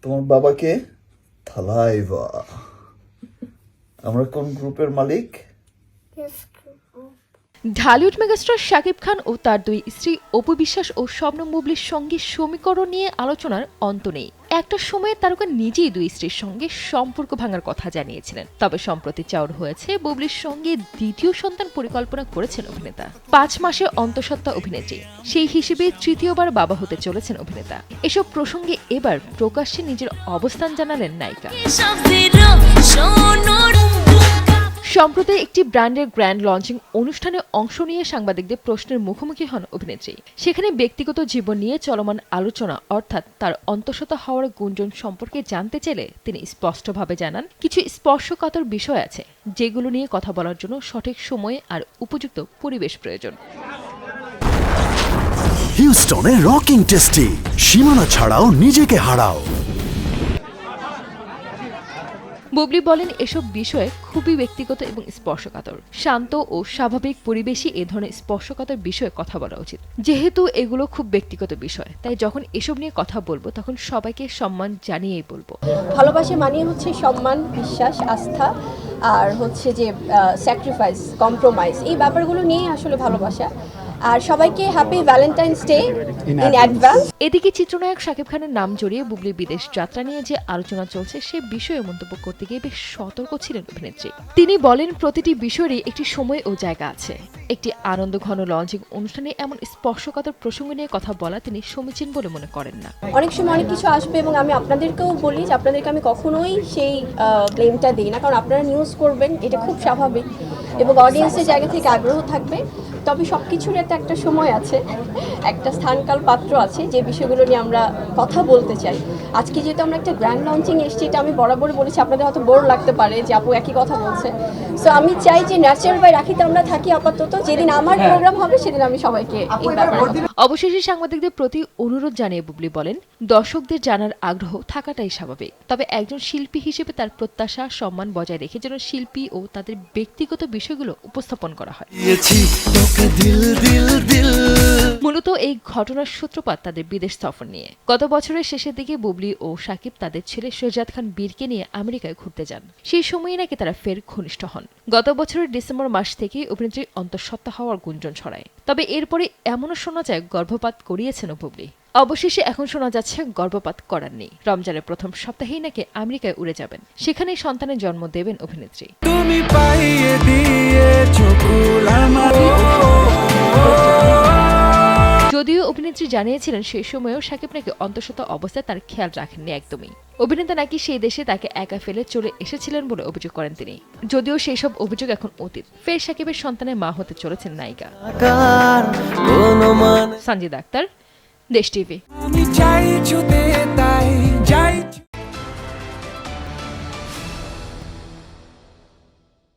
তোমার বাবাকে থালাইভা। আমরা কোন গ্রুপের মালিক? ঢালিউড মেগাস্টার শাকিব খান ও তার দুই স্ত্রী অপু বিশ্বাস ও শবনম বুবলির সঙ্গে সমীকরণ নিয়ে আলোচনার অন্ত নেই। একটা সময়ে তারকা নিজেই দুই স্ত্রীর সঙ্গে সম্পর্ক ভাঙার কথা জানিয়েছিলেন। তবে সম্প্রতি চাউর হয়েছে বুবলির সঙ্গে দ্বিতীয় সন্তান পরিকল্পনা করেছেন অভিনেতা। 5 মাসে অন্তঃসত্ত্বা অভিনেত্রী, সেই হিসেবে তৃতীয়বার বাবা হতে চলেছেন অভিনেতা। এসব প্রসঙ্গে এবার প্রকাশ্যে নিজের অবস্থান জানালেন নায়িকা। সম্প্রতি একটি ব্র্যান্ডের গ্র্যান্ড লঞ্চিং অনুষ্ঠানে অংশ নিয়ে সাংবাদিকদের প্রশ্নের মুখোমুখি হন অভিনেত্রী। সেখানে ব্যক্তিগত জীবন নিয়ে চলমান আলোচনা অর্থাৎ তার অন্তঃসত্ত্বা হওয়ার গুঞ্জন সম্পর্কে জানতে চাইলে তিনি স্পষ্টভাবে জানান, কিছু স্পর্শকাতর বিষয় আছে যেগুলো নিয়ে কথা বলার জন্য সঠিক সময়ে আর উপযুক্ত পরিবেশ প্রয়োজন। হিউস্টনে রকিং টেস্টি, সীমানা ছাড়াও নিজেকে হারাও। বুবলি বলেন, এসব বিষয়ে খুবই ব্যক্তিগত এবং স্পর্শকাতর। শান্ত ও স্বাভাবিক পরিবেশে এ ধরনের স্পর্শকাতর বিষয়ে কথা বলা উচিত। যেহেতু এগুলো খুব ব্যক্তিগত বিষয়, তাই যখন এসব নিয়ে কথা বলবো তখন সবাইকে সম্মান জানিয়েই বলবো। ভালোবাসা মানে হচ্ছে সম্মান, বিশ্বাস, আস্থা আর হচ্ছে যে স্যাক্রিফাইস, কম্প্রোমাইজ, এই ব্যাপারগুলো নিয়ে আসলে ভালোবাসা। আর সবাইকে happy Valentine's day in advance. এদিকে চিত্রনায়ক শাকিব খানের নাম জড়িয়ে বুবলির বিদেশ যাত্রা নিয়ে যে আলোচনা চলছে সে বিষয়ে মন্তব্য করতে গিয়ে বেশ সতর্ক ছিলেন অভিনেত্রী। তিনি বলেন, প্রতিটি বিষয়েরই একটি সময় ও জায়গা আছে। একটি আনন্দঘন লঞ্চিং অনুষ্ঠানে এমন স্পর্শকাতর প্রসঙ্গ নিয়ে কথা বলা তিনি সমীচীন বলে মনে করেন না। অনেক সময় অনেক কিছু আসবে এবং আমি আপনাদেরকেও বলি যে আপনাদেরকে আমি কখনোই সেই ব্লেমটা দিই না, কারণ আপনারা নিউজ করবেন, এটা খুব স্বাভাবিক এবং অডিয়েন্সের জায়গা থেকে আগ্রহ থাকবে। তবে সব কিছুর একটা সময় আছে, একটা স্থানকাল পাত্র আছে যে বিষয়গুলো নিয়ে আমরা কথা বলতে চাই। আজকে যেহেতু আমরা একটা গ্র্যান্ড লঞ্চিং এসেছি, এটা আমি বরাবরই বলেছি, আপনাদের হয়তো বোর লাগতে পারে যে আপু একই কথা বলছে। সো আমি চাই যে ন্যাচারাল বাই রাখিতে আমরা থাকি আপাতত। যেদিন আমার প্রোগ্রাম হবে সেদিন আমি সবাইকে এই ব্যাপারে। অবশেষে সাংবাদিকদের প্রতি অনুরোধ জানিয়ে বুবলি বলেন, দর্শকদের জানার আগ্রহ থাকাটাই স্বাভাবিক। তবে একজন শিল্পী হিসেবে তার প্রত্যাশা, সম্মান বজায় রেখে যেন শিল্পী ও তাদের ব্যক্তিগত বিষয়গুলো উপস্থাপন করা হয়। মূলত এই ঘটনার সূত্রপাত তাদের বিদেশ সফর নিয়ে। গত বছরের শেষের দিকে বুবলি ও শাকিব তাদের ছেলে শেহজাদ খান বীরকে নিয়ে আমেরিকায় ঘুরতে যান। সেই সময়ই নাকি তারা ফের ঘনিষ্ঠ হন। গত বছরের ডিসেম্বর মাস থেকে অভিনেত্রী অন্তঃসত্ত্বা হওয়ার গুঞ্জন ছড়ায়। তবে এরপরে এমনও শোনা যায় গর্ভপাত করিয়েছেন বুবলি। অবশেষে এখন শোনা যাচ্ছে গর্ভপাত করার নেই। রমজানের প্রথম সপ্তাহেই নাকি আমেরিকায় উড়ে যাবেন, সেখানেই সন্তানের জন্ম দেবেন অভিনেত্রী। যদিও অভিনেত্রী জানিয়েছিলেন সেই সময়েও শাকিব নাকি অন্তঃসত্ত্বা অবস্থায় তার খেয়াল রাখেননি একদমই। অভিনেতা নাকি সেই দেশে তাকে একা ফেলে চলে এসেছিলেন বলে অভিযোগ করেন তিনি। যদিও সেই সব অভিযোগ এখন অতীত। ফের শাকিবের সন্তানের মা হতে চলেছেন নায়িকা। সঞ্জিদা আক্তার, দেশ টিভি।